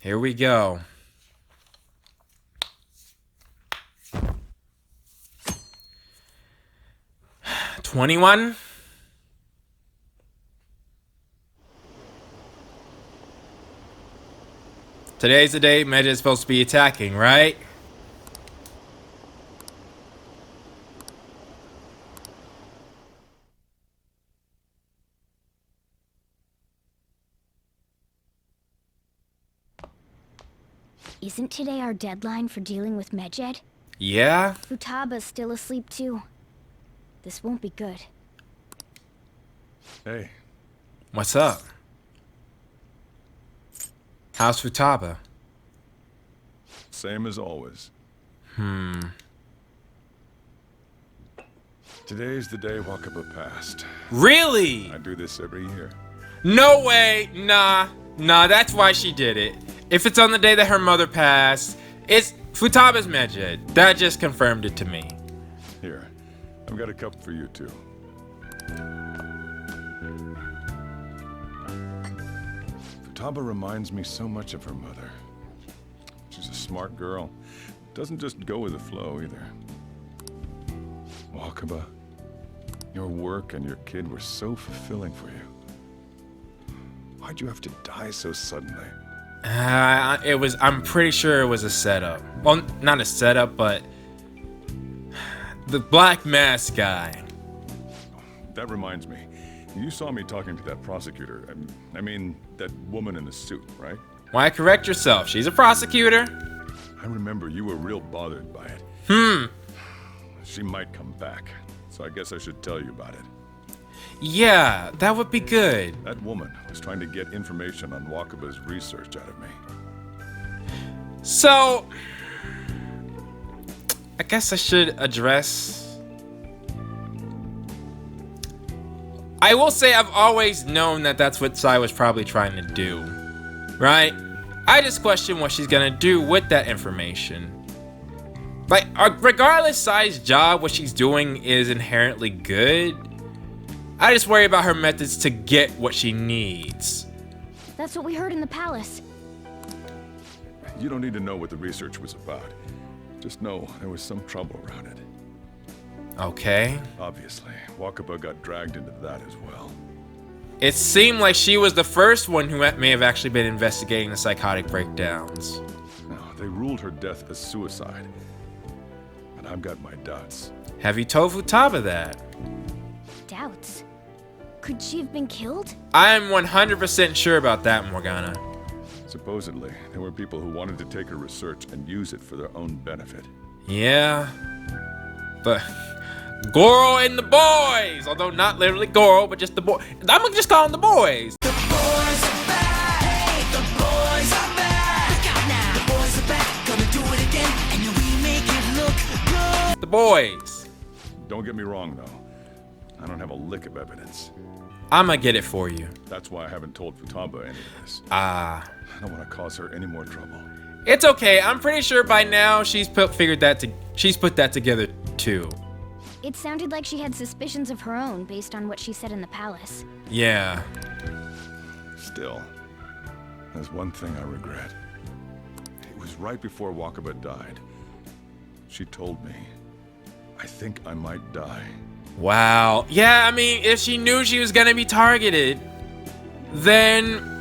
Here we go. $21. Today's the day Medja is supposed to be attacking, right? Isn't today our deadline for dealing with Medjed? Yeah? Futaba's still asleep too. This won't be good. Hey. What's up? How's Futaba? Same as always. Today's the day Wakaba passed. Really? I do this every year. No way. Nah, that's why she did it. If it's on the day that her mother passed, it's Futaba's Medjed. That just confirmed it to me. Here, I've got a cup for you too. Futaba reminds me so much of her mother. She's a smart girl. Doesn't just go with the flow either. Wakaba, your work and your kid were so fulfilling for you. Why'd you have to die so suddenly? I'm pretty sure it was a setup. Well, not a setup, but the Black Mask guy. That reminds me. You saw me talking to that prosecutor. I mean, that woman in the suit, right? Why correct yourself? She's a prosecutor. I remember you were real bothered by it. She might come back, so I guess I should tell you about it. Yeah, that would be good. That woman was trying to get information on Wakaba's research out of me. So, I guess I should address... I will say I've always known that that's what Sai was probably trying to do, right? I just question what she's gonna do with that information. Like, regardless Sai's job, what she's doing is inherently good. I just worry about her methods to get what she needs. That's what we heard in the palace. You don't need to know what the research was about. Just know there was some trouble around it. Okay. Obviously, Wakaba got dragged into that as well. It seemed like she was the first one who may have actually been investigating the psychotic breakdowns. No, they ruled her death as suicide. But I've got my doubts. Have you told Futaba that? Doubts? Could she have been killed? I'm 100% sure about that, Morgana. Supposedly, there were people who wanted to take her research and use it for their own benefit. Yeah. But Goro and the boys! Although not literally Goro, but just the boy. I'm gonna just call them the boys. The boys are back. Hey, the boys are back. Look out now. The boys are back. Gonna do it again, and we make it look good. The boys. Don't get me wrong, though. I don't have a lick of evidence. I'm gonna get it for you. That's why I haven't told Futaba any of this. Ah. I don't want to cause her any more trouble. It's okay. I'm pretty sure by now she's put that together too. It sounded like she had suspicions of her own based on what she said in the palace. Yeah. Still, there's one thing I regret. It was right before Wakaba died. She told me, I think I might die. Wow. Yeah, I mean, if she knew she was gonna be targeted, then...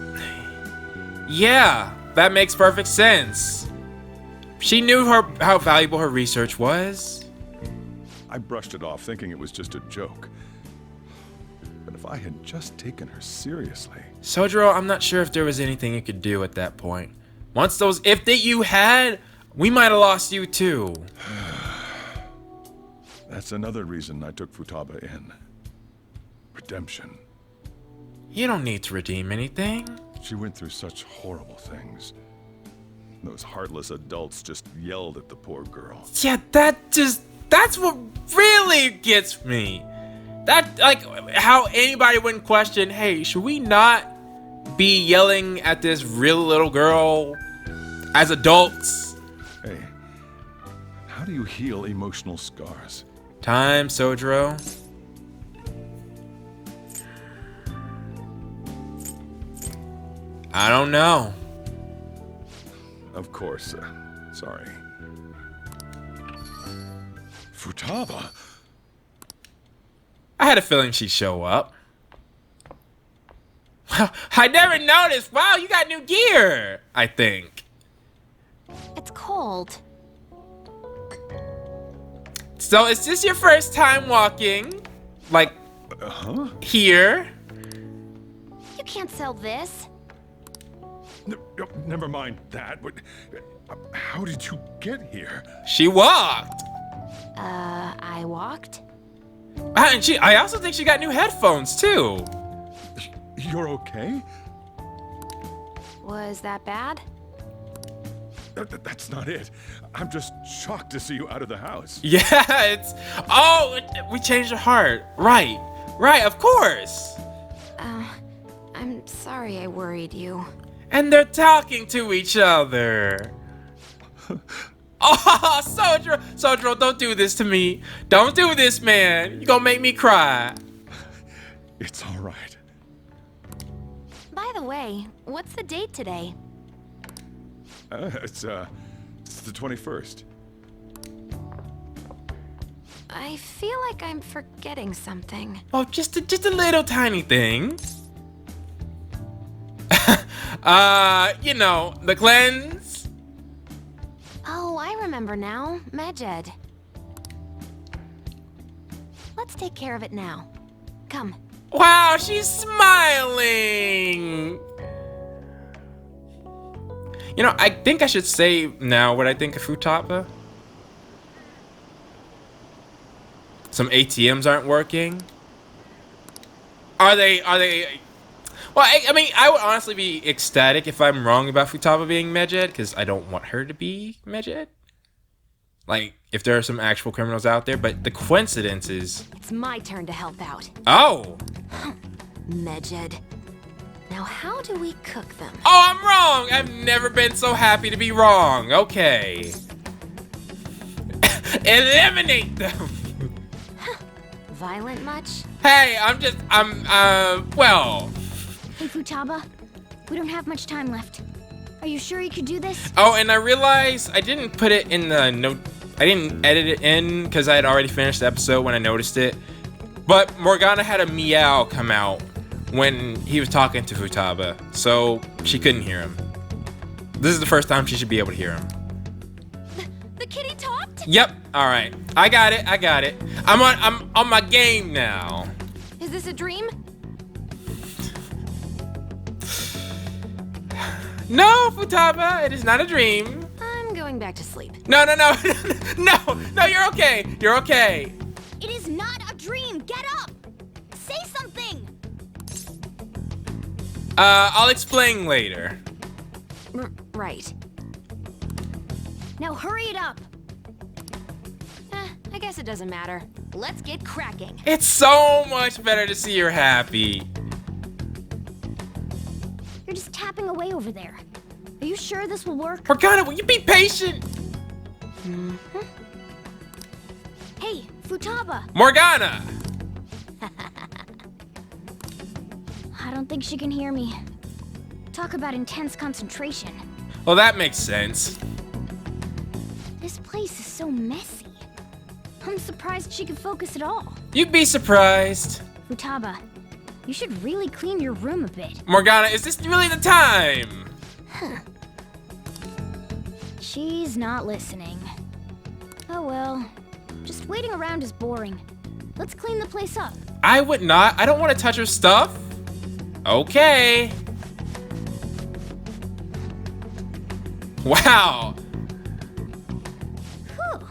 yeah, that makes perfect sense. She knew how valuable her research was. I brushed it off, thinking it was just a joke. But if I had just taken her seriously... Sojiro, I'm not sure if there was anything you could do at that point. Once those if that you had, we might have lost you too. That's another reason I took Futaba in. Redemption. You don't need to redeem anything. She went through such horrible things. Those heartless adults just yelled at the poor girl. Yeah, that's what really gets me. That, like, how anybody wouldn't question, hey, should we not be yelling at this real little girl as adults? Hey, how do you heal emotional scars? Time, Sojiro. I don't know. Of course. Sorry. Futaba? I had a feeling she'd show up. I never noticed. Wow, you got new gear, I think. It's cold. So is this your first time walking? Like, here? You can't sell this. Never mind that. How did you get here? She walked. I walked? And I also think she got new headphones, too. You're okay? Was that bad? That's not it. I'm just shocked to see you out of the house. Yeah, it's... Oh, we changed her heart. Right, of course. I'm sorry I worried you. And they're talking to each other. Oh, Sojiro, don't do this to me. Don't do this, man. You're gonna make me cry. It's all right. By the way, what's the date today? It's the 21st. I feel like I'm forgetting something. Oh, just a little tiny thing. You know, the cleanse. Oh, I remember now. Medjed. Let's take care of it now. Come. Wow, she's smiling. You know, I think I should say now what I think of Futaba. Some ATMs aren't working. Are they? Well, I mean, I would honestly be ecstatic if I'm wrong about Futaba being Medjed, because I don't want her to be Medjed. Like, if there are some actual criminals out there, but the coincidence is... It's my turn to help out. Oh! Medjed. Now, how do we cook them? Oh, I'm wrong! I've never been so happy to be wrong. Okay. Eliminate them! Violent much? Hey, well... Hey, Futaba. We don't have much time left. Are you sure you could do this? Oh, and I realized I didn't put it in the note. I didn't edit it in because I had already finished the episode when I noticed it. But Morgana had a meow come out when he was talking to Futaba, so she couldn't hear him. This is the first time she should be able to hear him. The kitty talked? Yep. All right. I got it. I'm on my game now. Is this a dream? No, Futaba, it is not a dream. I'm going back to sleep. No, you're okay. You're okay. It is not a dream. Get up. Say something. I'll explain later. Right. Now hurry it up. I guess it doesn't matter. Let's get cracking. It's so much better to see her happy. You're just tapping away over there. Are you sure this will work? Morgana, will you be patient? Hey, Futaba. Morgana! I don't think she can hear me. Talk about intense concentration. Well, that makes sense. This place is so messy. I'm surprised she can focus at all. You'd be surprised. Futaba, you should really clean your room a bit. Morgana, is this really the time? She's not listening. Oh well. Just waiting around is boring. Let's clean the place up. I would not. I don't want to touch her stuff. Okay. Wow. Whew.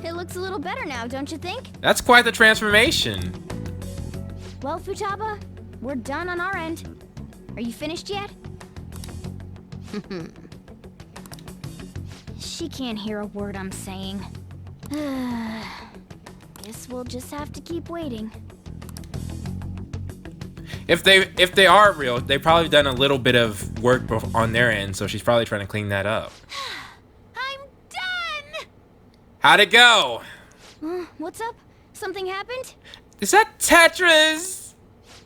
It looks a little better now, don't you think? That's quite the transformation. Well, Futaba, we're done on our end. Are you finished yet? She can't hear a word I'm saying. Guess we'll just have to keep waiting. If they are real, they've probably done a little bit of work on their end, so she's probably trying to clean that up. I'm done! How'd it go? What's up? Something happened? Is that Tetris?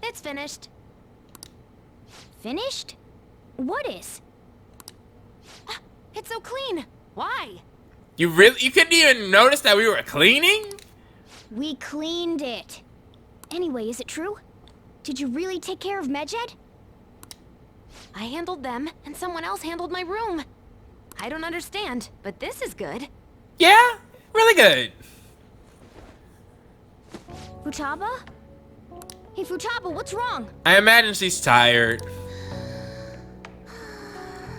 It's finished. Finished? What is? It's so clean. Why? You couldn't even notice that we were cleaning? We cleaned it. Anyway, is it true? Did you really take care of Medjed? I handled them, and someone else handled my room. I don't understand, but this is good. Yeah, really good. Futaba? Hey, Futaba, what's wrong? I imagine she's tired.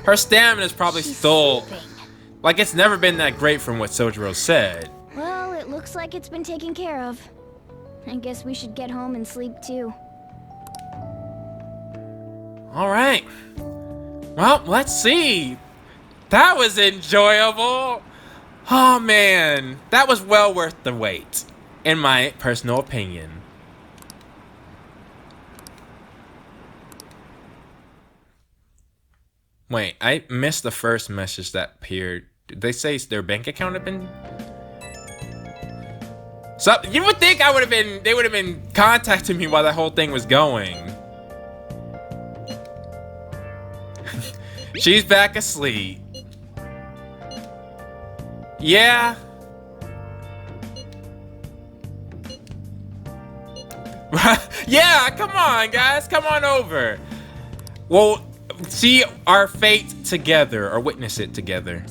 Her stamina's probably She's still... sleeping. Like, it's never been that great from what Sojiro said. Well, it looks like it's been taken care of. I guess we should get home and sleep too. Alright. Well, let's see. That was enjoyable. Oh, man. That was well worth the wait, in my personal opinion. Wait, I missed the first message that appeared. Did they say their bank account had been... So, you would think they would have been contacting me while that whole thing was going. She's back asleep. Yeah. Yeah, come on, guys. Come on over. We'll see our fate together, or witness it together.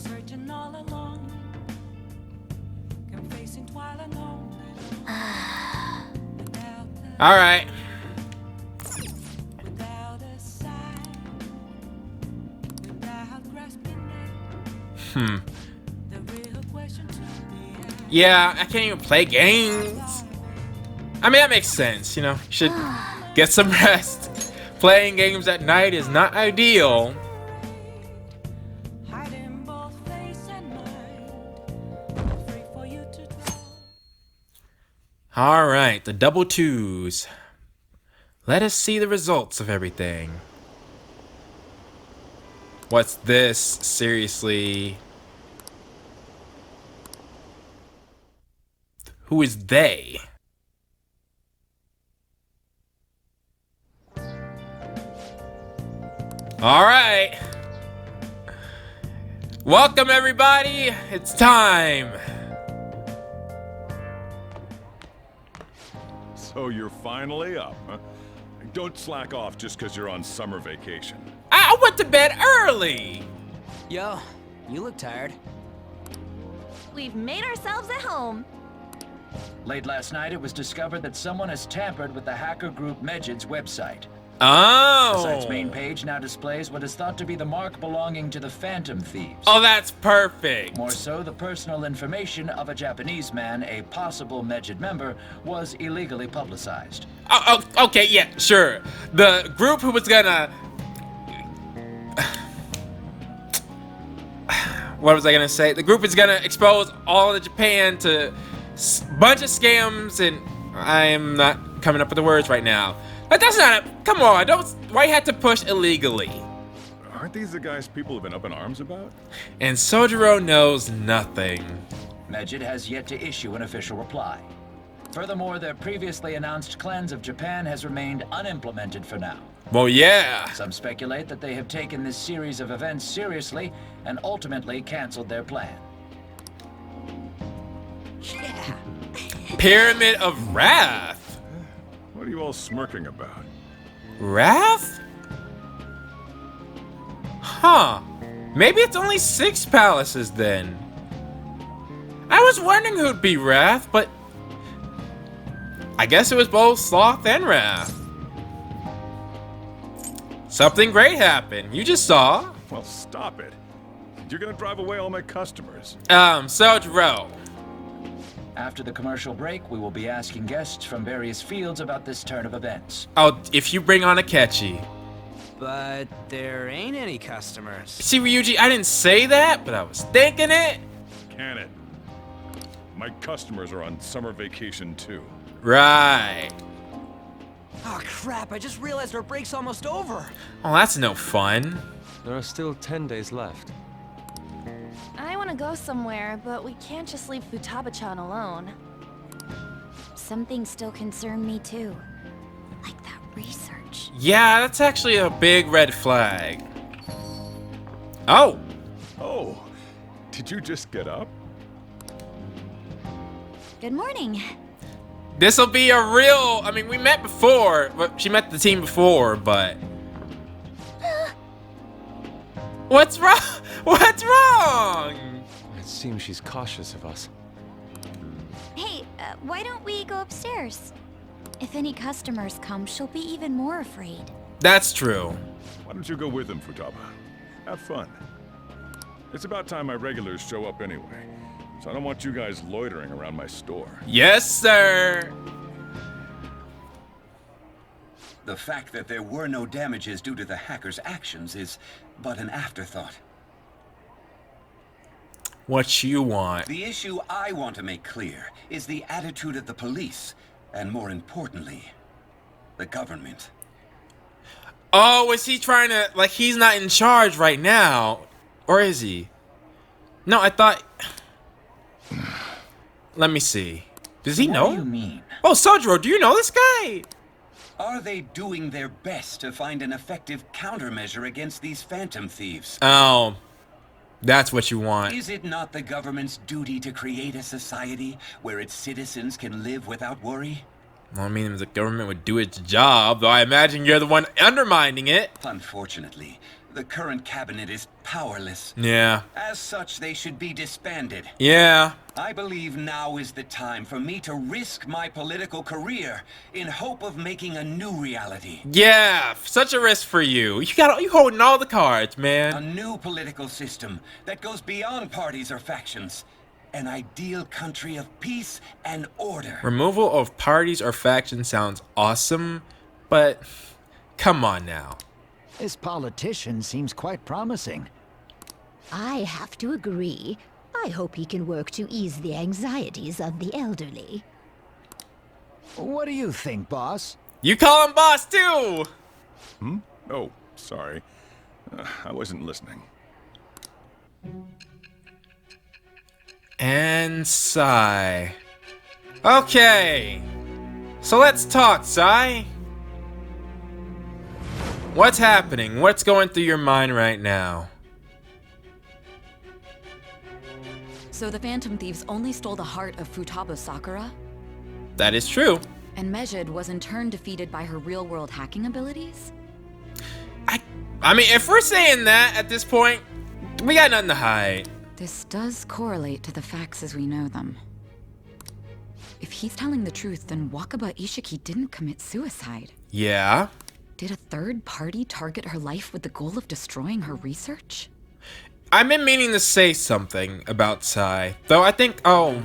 All right. Yeah, I can't even play games. I mean, that makes sense, you know. You should get some rest. Playing games at night is not ideal. All right, the double twos. Let us see the results of everything. What's this? Seriously? Who is they? All right. Welcome, everybody. It's time. So you're finally up, huh? Don't slack off just because you're on summer vacation. I went to bed early. Yo, you look tired. We've made ourselves at home. Late last night, it was discovered that someone has tampered with the hacker group Medjed's website. The site's main Oh. page now displays what is thought to be the mark belonging to the Phantom Thieves. Oh, that's perfect. More so, the personal information of a Japanese man, a possible Medjed member, was illegally publicized. Oh, okay, yeah, sure. The group who was gonna... What was I gonna say? The group is gonna expose all of Japan to bunch of scams, and I am not coming up with the words right now. But that's not a... Come on, don't... Why you had to push illegally? Aren't these the guys people have been up in arms about? And Sojiro knows nothing. Medjed has yet to issue an official reply. Furthermore, their previously announced cleanse of Japan has remained unimplemented for now. Well, yeah. Some speculate that they have taken this series of events seriously and ultimately canceled their plan. Yeah. Pyramid of Wrath. What are you all smirking about? Wrath? Huh. Maybe it's only 6 palaces then. I was wondering who'd be Wrath, but I guess it was both Sloth and Wrath. Something great happened. You just saw. Well, stop it. You're gonna drive away all my customers. Sojiro. After the commercial break, we will be asking guests from various fields about this turn of events. Oh, if you bring on Akechi. But there ain't any customers. See, Ryuji, I didn't say that, but I was thinking it. Can it? My customers are on summer vacation too. Right. Oh crap, I just realized our break's almost over. Oh, that's no fun. There are still 10 days left. I want to go somewhere, but we can't just leave Futaba-chan alone. Some things still concern me too. Like that research. Yeah, that's actually a big red flag. Oh. Oh, Did you just get up? Good morning. This'll be a real... I mean, we met before. She met the team before, but... What's wrong? What's wrong? It seems she's cautious of us. Hey, why don't we go upstairs? If any customers come, she'll be even more afraid. That's true. Why don't you go with him, Futaba? Have fun. It's about time my regulars show up anyway, so I don't want you guys loitering around my store. Yes, sir. The fact that there were no damages due to the hacker's actions is but an afterthought. What you want? The issue I want to make clear is the attitude of the police, and more importantly, the government. Oh, is he trying to... Like, he's not in charge right now. Or is he? No, I thought... Let me see. Does he know? What do you mean? Oh, Sojiro, do you know this guy? Are they doing their best to find an effective countermeasure against these phantom thieves? Oh, that's what you want. Is it not the government's duty to create a society where its citizens can live without worry? Well, I mean, the government would do its job, though I imagine you're the one undermining it. Unfortunately, the current cabinet is powerless. Yeah. As such, they should be disbanded. Yeah. I believe now is the time for me to risk my political career in hope of making a new reality. Yeah, such a risk for you. You holding all the cards, A man. new political system that goes beyond parties or factions. An ideal country of peace and order. Removal of parties or factions sounds awesome, but come on now. This politician seems quite promising. I have to agree. I hope he can work to ease the anxieties of the elderly. What do you think, boss? You call him boss too. Oh, sorry. I wasn't listening. And Sai. Okay. So let's talk, Sai. What's happening? What's going through your mind right now? So the Phantom Thieves only stole the heart of Futaba Sakura? That is true. And Mejid was in turn defeated by her real-world hacking abilities? I mean, if we're saying that at this point, we got nothing to hide. This does correlate to the facts as we know them. If he's telling the truth, then Wakaba Ishiki didn't commit suicide. Yeah. Did a third party target her life with the goal of destroying her research? I've been meaning to say something about Sai, though I think I'll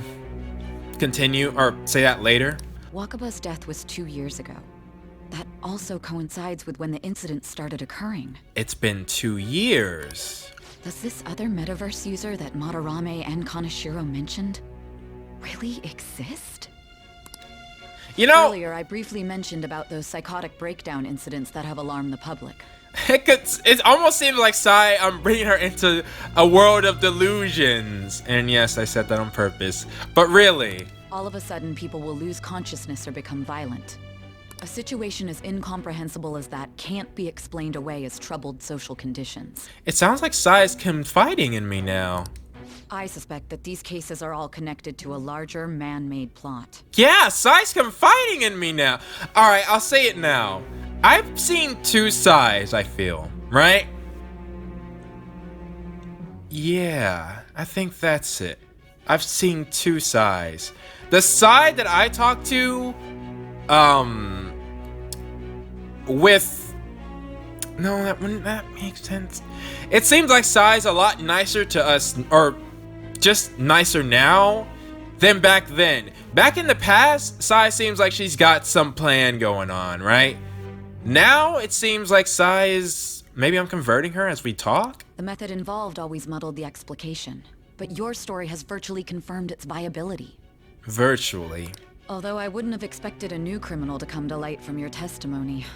continue or say that later. Wakaba's death was 2 years ago. That also coincides with when the incident started occurring. It's been 2 years. Does this other metaverse user that Madarame and Kaneshiro mentioned really exist? You know, earlier I briefly mentioned about those psychotic breakdown incidents that have alarmed the public. It almost seems like Sai, I'm bringing her into a world of delusions. And yes, I said that on purpose. But really. All of a sudden, people will lose consciousness or become violent. A situation as incomprehensible as that can't be explained away as troubled social conditions. It sounds like Sai is confiding in me now. I suspect that these cases are all connected to a larger man-made plot. Yeah, Sai's confiding in me now. Alright, I'll say it now. I've seen two Sais, I feel, right? Yeah, I think that's it. I've seen two Sais. The Sai that I talked to, with... No, that wouldn't that make sense? It seems like Sai's a lot nicer to us, or just nicer now than back then. Back in the past, Sai seems like she's got some plan going on, right? Now, it seems like Sai is... Maybe I'm converting her as we talk? The method involved always muddled the explication, but your story has virtually confirmed its viability. Virtually. Although I wouldn't have expected a new criminal to come to light from your testimony.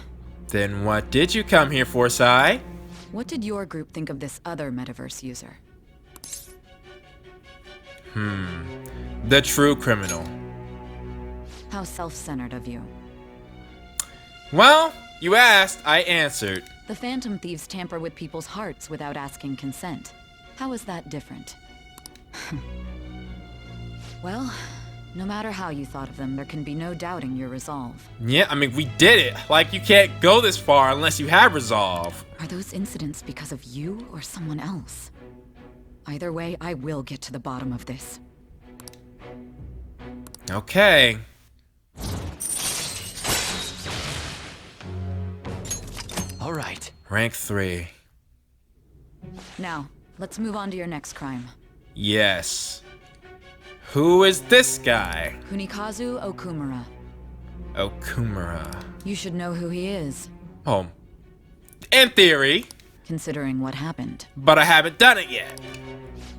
Then what did you come here for, Sai? What did your group think of this other metaverse user? The true criminal. How self-centered of you. Well, you asked, I answered. The Phantom Thieves tamper with people's hearts without asking consent. How is that different? Well, no matter how you thought of them, there can be no doubting your resolve. Yeah, I mean, we did it. Like, you can't go this far unless you have resolve. Are those incidents because of you or someone else? Either way, I will get to the bottom of this. Okay. All right. Rank 3. Now, let's move on to your next crime. Yes. Who is this guy? Kunikazu Okumura. Okumura. You should know who he is. Oh. In theory. Considering what happened. But I haven't done it yet.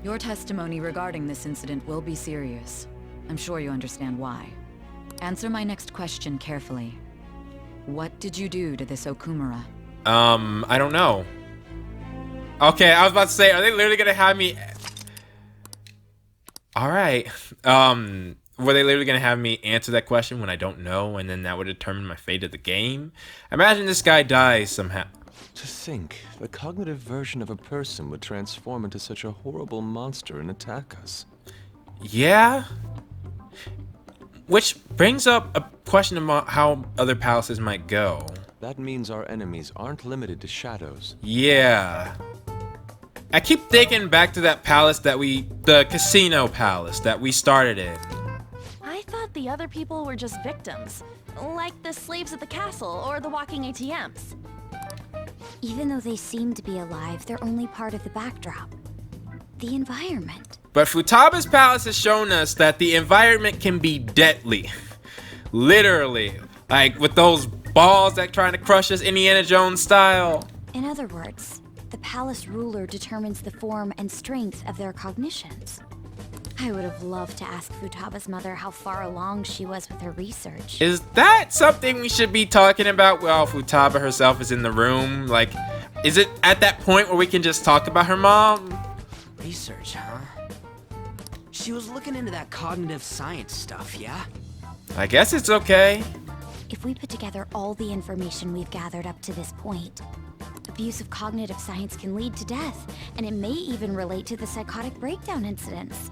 Your testimony regarding this incident will be serious. I'm sure you understand why. Answer my next question carefully. What did you do to this Okumura? I don't know. Okay, I was about to say, are they literally gonna have me... Alright. Were they literally gonna have me answer that question when I don't know, and then that would determine my fate of the game? Imagine this guy dies somehow. To think, the cognitive version of a person would transform into such a horrible monster and attack us. Yeah? Which brings up a question about how other palaces might go. That means our enemies aren't limited to shadows. Yeah. I keep thinking back to that palace that the casino palace that we started in. I thought the other people were just victims, like the slaves at the castle or the walking ATMs. Even though they seem to be alive, they're only part of the backdrop. The environment. But Futaba's palace has shown us that the environment can be deadly. Literally. Like with those balls that trying to crush us Indiana Jones style. In other words, the palace ruler determines the form and strength of their cognitions. I would have loved to ask Futaba's mother how far along she was with her research. Is that something we should be talking about while Futaba herself is in the room? Like, is it at that point where we can just talk about her mom? Research, huh? She was looking into that cognitive science stuff, yeah? I guess it's okay. If we put together all the information we've gathered up to this point, abuse of cognitive science can lead to death, and it may even relate to the psychotic breakdown incidents.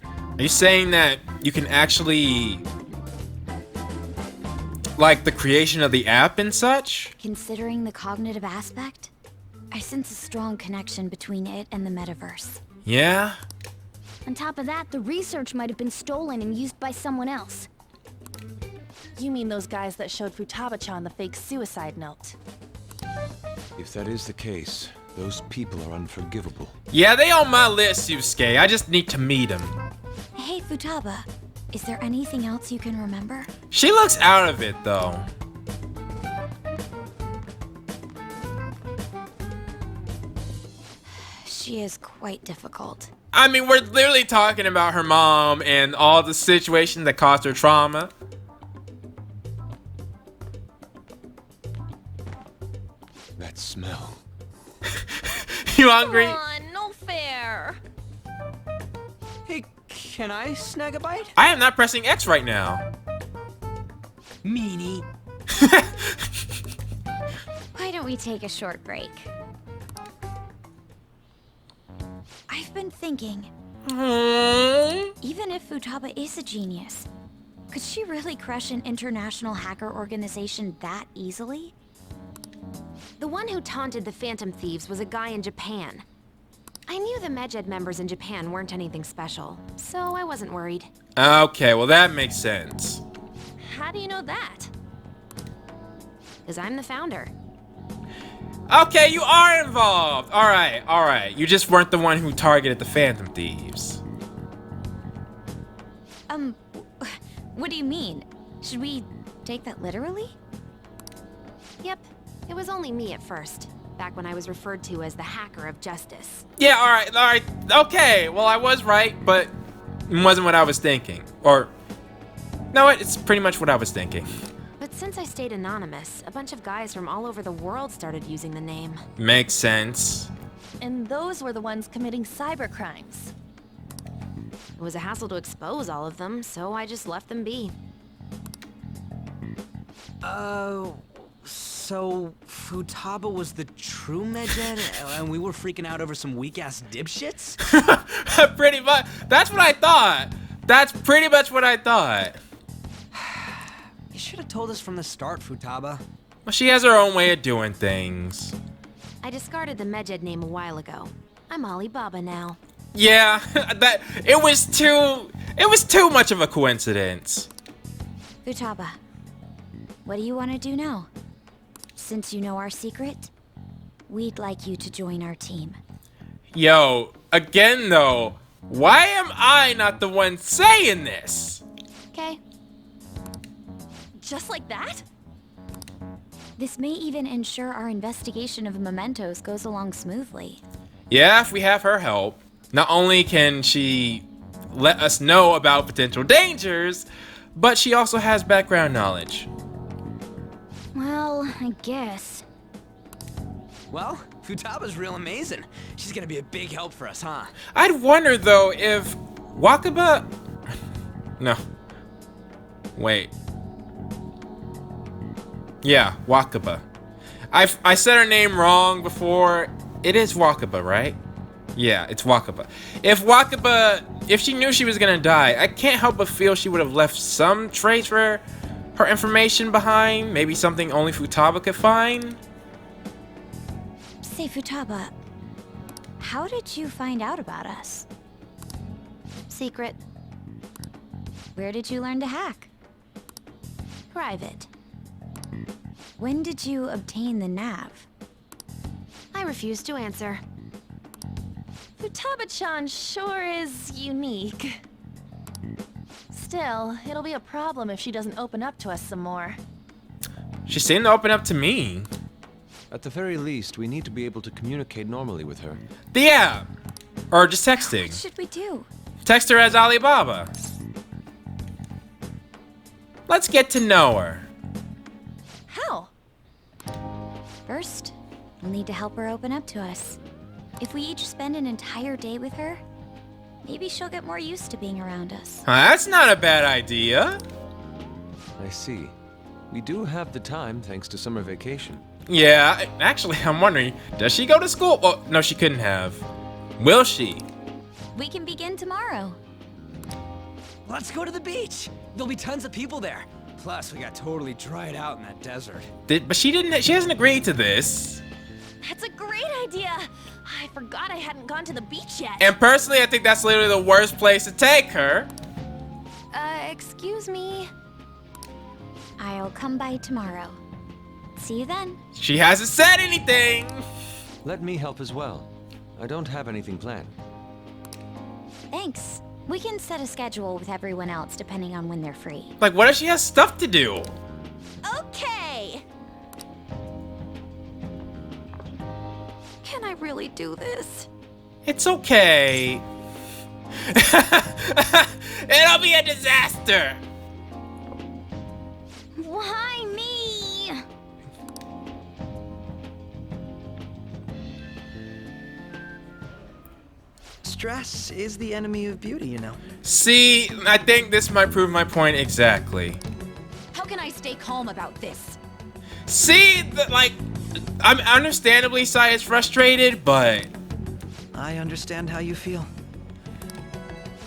Are you saying that you can actually... like the creation of the app and such? Considering the cognitive aspect, I sense a strong connection between it and the metaverse. Yeah? On top of that, the research might have been stolen and used by someone else. You mean those guys that showed Futaba-chan the fake suicide note? If that is the case, those people are unforgivable. Yeah, they on my list, Yusuke. I just need to meet them. Hey, Futaba. Is there anything else you can remember? She looks out of it, though. She is quite difficult. I mean, we're literally talking about her mom and all the situations that caused her trauma. That smell. You hungry? Come on, no fair. Hey, can I snag a bite? I am not pressing X right now. Meanie. Why don't we take a short break? I've been thinking, even if Futaba is a genius, could she really crush an international hacker organization that easily? The one who taunted the Phantom Thieves was a guy in Japan. I knew the Medjed members in Japan weren't anything special, so I wasn't worried. Okay, well that makes sense. How do you know that? Because I'm the founder. Okay, you are involved. All right. You just weren't the one who targeted the Phantom Thieves. What do you mean? Should we take that literally? Yep, it was only me at first, back when I was referred to as the Hacker of Justice. Yeah, all right. Okay, well I was right, but it wasn't what I was thinking. Or, no, it's pretty much what I was thinking. But since I stayed anonymous, a bunch of guys from all over the world started using the name. Makes sense. And those were the ones committing cybercrimes. It was a hassle to expose all of them, so I just left them be. So Futaba was the true, Medjed? And we were freaking out over some weak-ass dipshits? Pretty much. That's what I thought. That's pretty much what I thought. You should have told us from the start, Futaba. Well, she has her own way of doing things. I discarded the Medjed name a while ago. I'm Alibaba now. Yeah, it was too much of a coincidence. Futaba, what do you want to do now? Since you know our secret, we'd like you to join our team. Yo, again though, why am I not the one saying this? Okay. Just like that? This may even ensure our investigation of mementos goes along smoothly. Yeah, if we have her help. Not only can she let us know about potential dangers, but she also has background knowledge. Well, I guess. Well, Futaba's real amazing. She's gonna be a big help for us, huh? I'd wonder though if Wakaba... No. Wait. Yeah, Wakaba. I said her name wrong before. It is Wakaba, right? Yeah, it's Wakaba. If she knew she was gonna die, I can't help but feel she would have left some trace for her information behind. Maybe something only Futaba could find. Say, Futaba, how did you find out about us? Secret. Where did you learn to hack? Private. When did you obtain the nav? I refuse to answer. Futaba-chan sure is unique. Still, it'll be a problem if she doesn't open up to us some more. She seemed to open up to me. At the very least, we need to be able to communicate normally with her. Yeah, or just texting. What should we do? Text her as Alibaba. Let's get to know her. How? First, we'll need to help her open up to us. If we each spend an entire day with her, maybe she'll get more used to being around us. That's not a bad idea. I see. We do have the time thanks to summer vacation. Yeah, actually, I'm wondering, does she go to school? Well, no, she couldn't have. Will she? We can begin tomorrow. Let's go to the beach. There'll be tons of people there. Plus, we got totally dried out in that desert. But she hasn't agreed to this. That's a great idea. I forgot I hadn't gone to the beach yet. And personally, I think that's literally the worst place to take her. Excuse me. I'll come by tomorrow. See you then. She hasn't said anything. Let me help as well. I don't have anything planned. Thanks. We can set a schedule with everyone else depending on when they're free. Like, what if she has stuff to do? Okay. Can I really do this? It's okay. It'll be a disaster. Why me? Stress is the enemy of beauty, you know. See, I think this might prove my point exactly. How can I stay calm about this? See, I'm understandably Sai is frustrated, but I understand how you feel.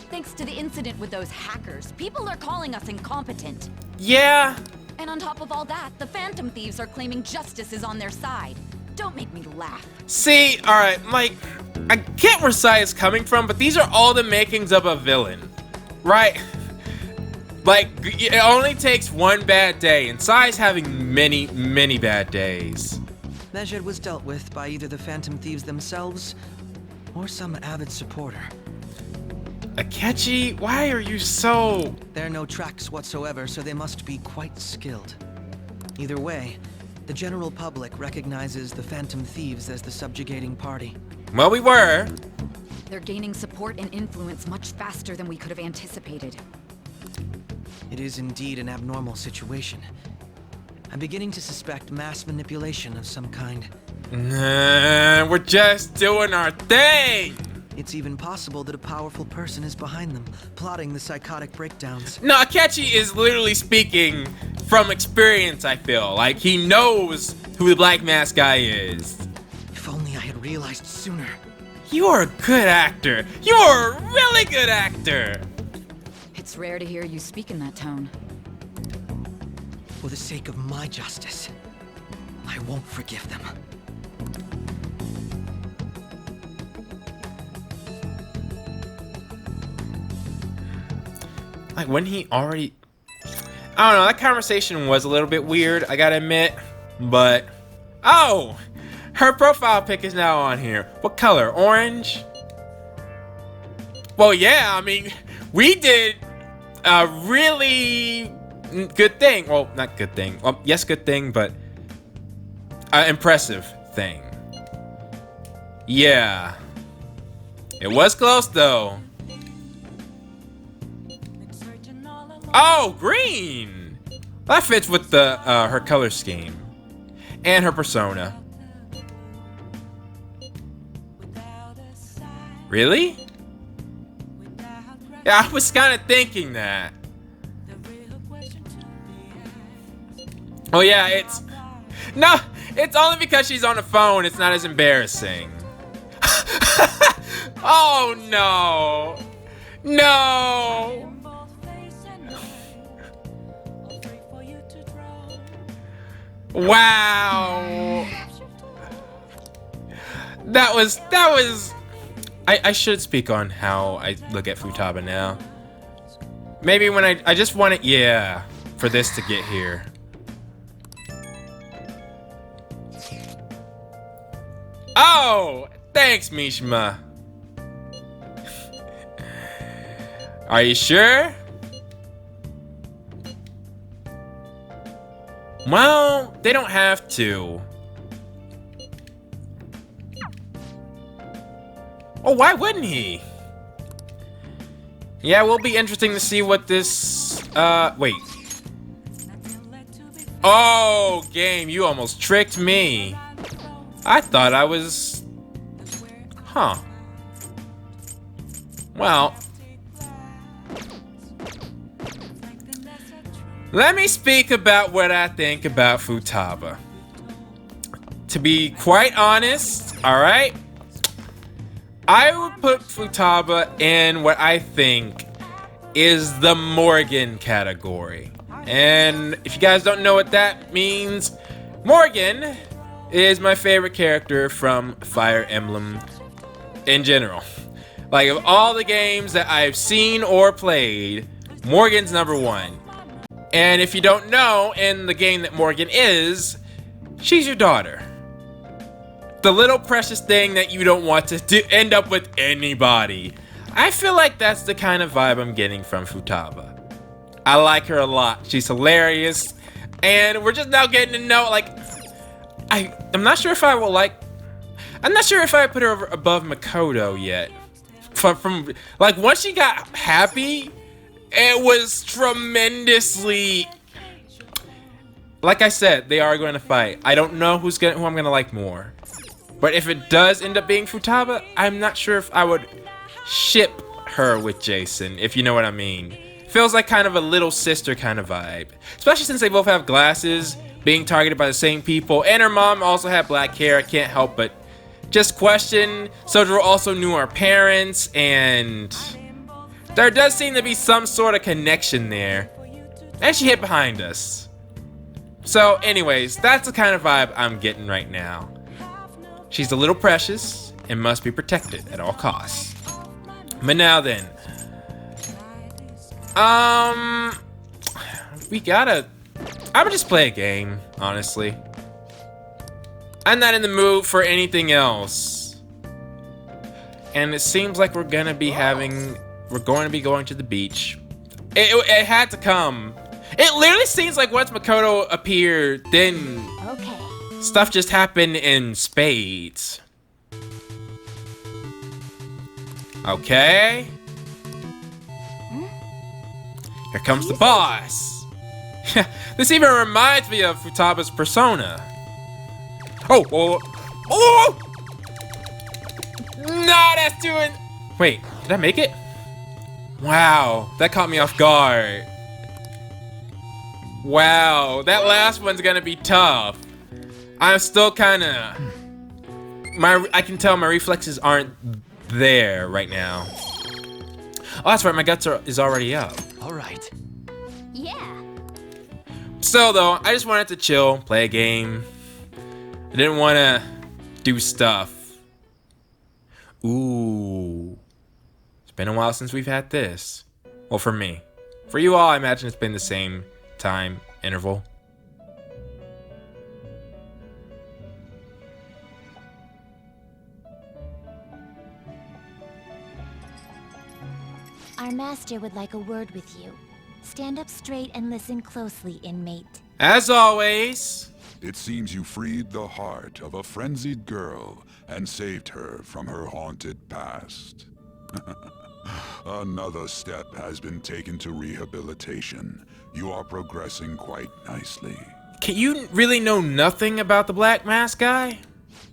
Thanks to the incident with those hackers, people are calling us incompetent. yeah. And on top of all that, the Phantom Thieves are claiming justice is on their side. Don't make me laugh. See, alright, like, I get where Sai is coming from, but these are all the makings of a villain, right? Like, it only takes one bad day, and Sai's having many, many bad days. Medjed was dealt with by either the Phantom Thieves themselves or some avid supporter. Akechi, why are you so... There are no tracks whatsoever, so they must be quite skilled. Either way, the general public recognizes the Phantom Thieves as the subjugating party. Well, we were. They're gaining support and influence much faster than we could have anticipated. It is indeed an abnormal situation. I'm beginning to suspect mass manipulation of some kind. Nah, we're just doing our thing. It's even possible that a powerful person is behind them, plotting the psychotic breakdowns. No, Akechi is literally speaking from experience, I feel. Like, he knows who the Black Mask guy is. realized sooner. You're a good actor. You're a really good actor. It's rare to hear you speak in that tone. For the sake of my justice, I won't forgive them. Like, when he already... I don't know, that conversation was a little bit weird, I gotta admit. But... Oh! Her profile pic is now on here. What color? Orange? Well, yeah, I mean, we did a really good thing. Well, not good thing. Well, yes, good thing, but... impressive thing. Yeah. It was close, though. Oh, green! That fits with the her color scheme. And her persona. Really? Yeah, I was kind of thinking that. Oh yeah, it's... No, it's only because she's on the phone, it's not as embarrassing. Oh no! No! Wow! That was... I should speak on how I look at Futaba now. Maybe when I just want it, yeah, for this to get here. Oh! Thanks, Mishima. Are you sure? Well, they don't have to. Oh, why wouldn't he? Yeah, it will be interesting to see what this... wait. Oh, game, you almost tricked me. I thought I was... Huh. Well... Let me speak about what I think about Futaba. To be quite honest, alright? I would put Futaba in what I think is the Morgan category. And if you guys don't know what that means, Morgan is my favorite character from Fire Emblem in general. Like, of all the games that I've seen or played, Morgan's #1. And if you don't know, in the game that Morgan is, she's your daughter. The little precious thing that you don't want to end up with anybody. I feel like that's the kind of vibe I'm getting from Futaba. I like her a lot. She's hilarious. And we're just now getting to know, like... I'm not sure if I will like... I'm not sure if I put her above Makoto yet. From like, once she got happy... It was tremendously... Like I said, they are going to fight. I don't know who I'm gonna like more. But if it does end up being Futaba, I'm not sure if I would ship her with Jason, if you know what I mean. Feels like kind of a little sister kind of vibe. Especially since they both have glasses, being targeted by the same people, and her mom also had black hair. I can't help but just question. Sojiro also knew our parents, and... there does seem to be some sort of connection there. And she hid behind us. So anyways, that's the kind of vibe I'm getting right now. She's a little precious and must be protected at all costs. But now then. We gotta... I'm gonna just play a game, honestly. I'm not in the mood for anything else. And it seems like we're gonna be having... We're going to be going to the beach. It had to come. It literally seems like once Makoto appeared, then stuff just happened in spades. Okay. Here comes the boss. This even reminds me of Futaba's persona. Oh, oh, oh! No, that's doing... Wait, did I make it? Wow, that caught me off guard. Wow, that last one's gonna be tough. I'm still kinda... I can tell my reflexes aren't there right now. Oh, that's right, my guts is already up. All right. Yeah. Still though, I just wanted to chill, play a game. I didn't want to do stuff. Ooh. It's been a while since we've had this. Well, for me. For you all, I imagine it's been the same time interval. Our master would like a word with you. Stand up straight and listen closely, inmate. As always. It seems you freed the heart of a frenzied girl and saved her from her haunted past. Another step has been taken to rehabilitation. You are progressing quite nicely. Can you really know nothing about the Black Mask guy?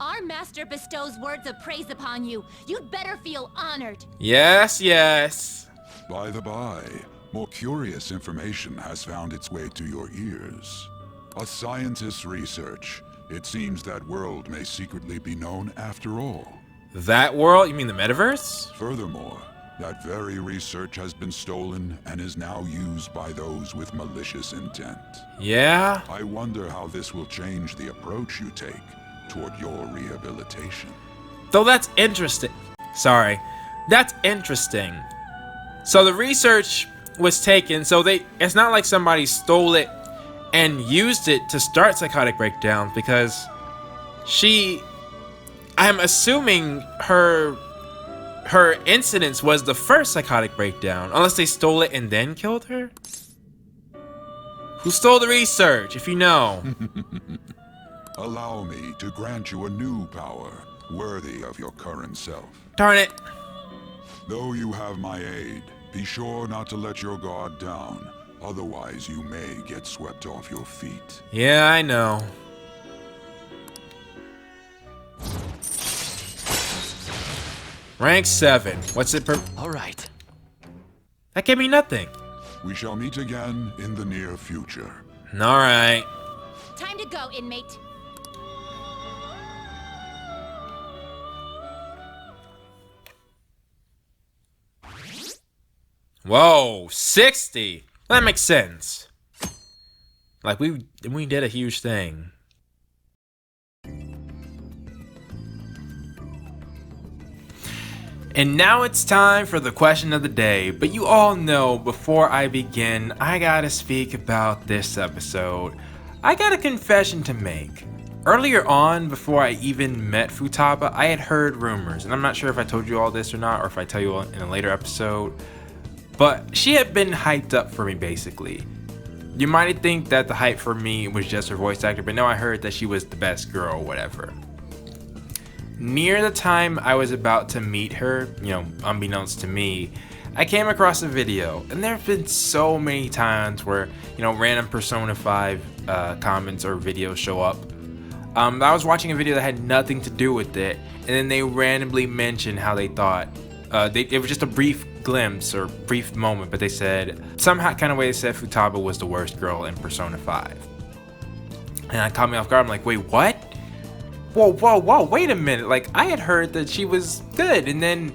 Our master bestows words of praise upon you. You'd better feel honored. Yes, yes. By the by, more curious information has found its way to your ears. A scientist's research. It seems that world may secretly be known after all. That world? You mean the metaverse? Furthermore, that very research has been stolen and is now used by those with malicious intent. Yeah? I wonder how this will change the approach you take toward your rehabilitation. Though that's interesting. Sorry. That's interesting. So the research was taken, so it's not like somebody stole it and used it to start psychotic breakdowns, because I'm assuming her incidence was the first psychotic breakdown, unless they stole it and then killed her? Who stole the research, if you know? Allow me to grant you a new power, worthy of your current self. Darn it. Though you have my aid, be sure not to let your guard down, otherwise you may get swept off your feet. Yeah, I know. Rank 7. What's it per... All right. That gave me nothing. We shall meet again in the near future. All right. Time to go, inmate. Whoa, 60. That makes sense. Like we did a huge thing. And now it's time for the question of the day. But you all know, before I begin, I gotta speak about this episode. I got a confession to make. Earlier on, before I even met Futaba, I had heard rumors, and I'm not sure if I told you all this or not, or if I tell you in a later episode, but she had been hyped up for me, basically. You might think that the hype for me was just her voice actor, but no, I heard that she was the best girl or whatever. Near the time I was about to meet her, unbeknownst to me, I came across a video, and there have been so many times where, random Persona 5 comments or videos show up. I was watching a video that had nothing to do with it, and then they randomly mentioned how they thought, it was just a brief glimpse or brief moment, but they said, somehow kind of way they said Futaba was the worst girl in Persona 5. And that caught me off guard. I'm like, wait, what? Whoa, wait a minute. Like, I had heard that she was good, and then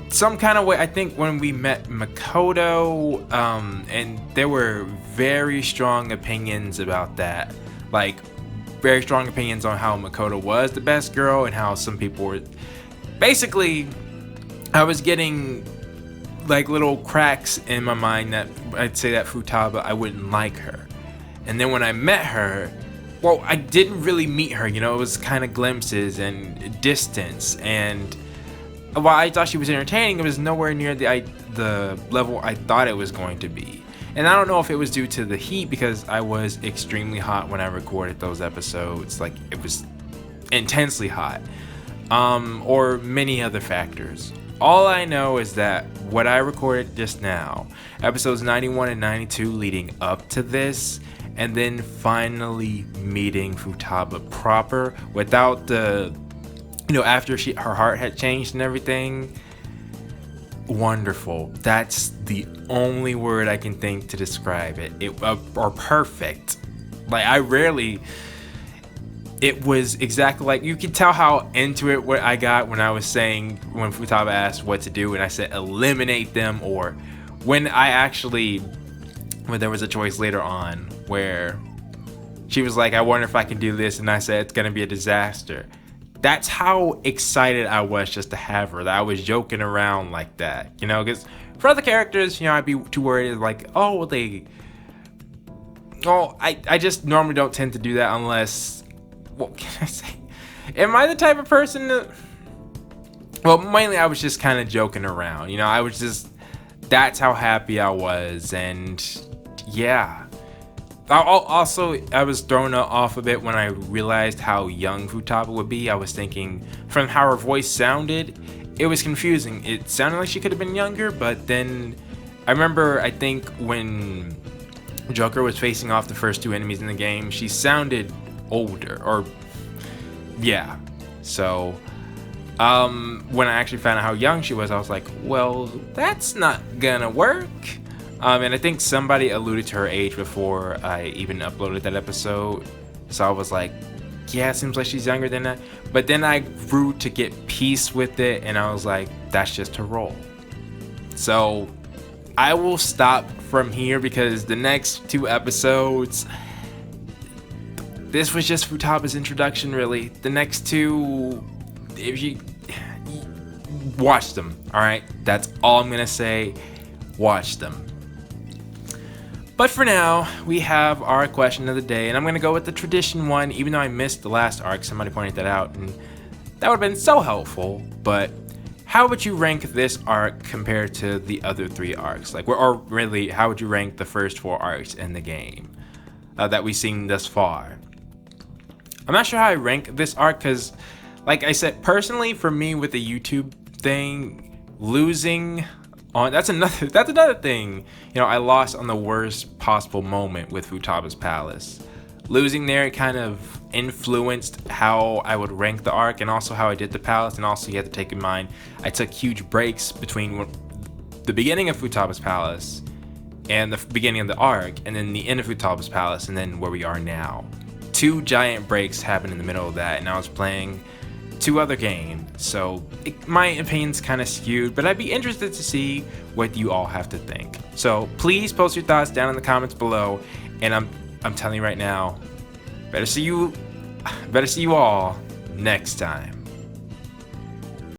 some kind of way, I think when we met Makoto, and there were very strong opinions about that. Like, very strong opinions on how Makoto was the best girl and how some people were... Basically, I was getting like little cracks in my mind that I'd say that Futaba, I wouldn't like her. And then when I met her, well, I didn't really meet her, it was kind of glimpses and distance, and while I thought she was entertaining, it was nowhere near the level I thought it was going to be. And I don't know if it was due to the heat, because I was extremely hot when I recorded those episodes, like it was intensely hot, or many other factors. All I know is that what I recorded just now, episodes 91 and 92 leading up to this, and then finally meeting Futaba proper without the, after her heart had changed and everything. Wonderful. That's the only word I can think to describe it. Or perfect. Like, I rarely... it was exactly like, you could tell how into it what I got when I was saying, when Futaba asked what to do and I said eliminate them, or when there was a choice later on where she was like, I wonder if I can do this, and I said it's gonna be a disaster. That's how excited I was just to have her, that I was joking around like that, you know, because for other characters, you know, I'd be too worried, like, oh, well, I just normally don't tend to do that unless, what can I say? Am I the type of person that, well, mainly I was just kind of joking around, you know, I was just, that's how happy I was, and yeah. I was thrown off a bit when I realized how young Futaba would be. I was thinking, from how her voice sounded, it was confusing. It sounded like she could have been younger, but then I remember, I think when Joker was facing off the first two enemies in the game, she sounded older, or yeah. So when I actually found out how young she was, I was like, well, that's not gonna work. And I think somebody alluded to her age before I even uploaded that episode. So I was like, yeah, it seems like she's younger than that. But then I grew to get peace with it, and I was like, that's just her role. So I will stop from here because the next two episodes, this was just Futaba's introduction, really. The next two, if you watch them, all right? That's all I'm gonna say. Watch them. But for now, we have our question of the day, and I'm going to go with the tradition one, even though I missed the last arc. Somebody pointed that out, and that would have been so helpful. But how would you rank this arc compared to the other three arcs? Like, or really, how would you rank the first four arcs in the game that we've seen thus far? I'm not sure how I rank this arc, because, like I said, personally, for me with the YouTube thing, losing on, that's another thing. You know, I lost on the worst possible moment with Futaba's Palace. Losing there kind of influenced how I would rank the arc, and also how I did the palace. And also, you have to take in mind, I took huge breaks between the beginning of Futaba's Palace and the beginning of the arc, and then the end of Futaba's Palace, and then where we are now. 2 giant breaks happened in the middle of that, and I was playing 2 other games, so my opinion's kind of skewed, but I'd be interested to see what you all have to think. So please post your thoughts down in the comments below, and I'm telling you right now, better see you all next time.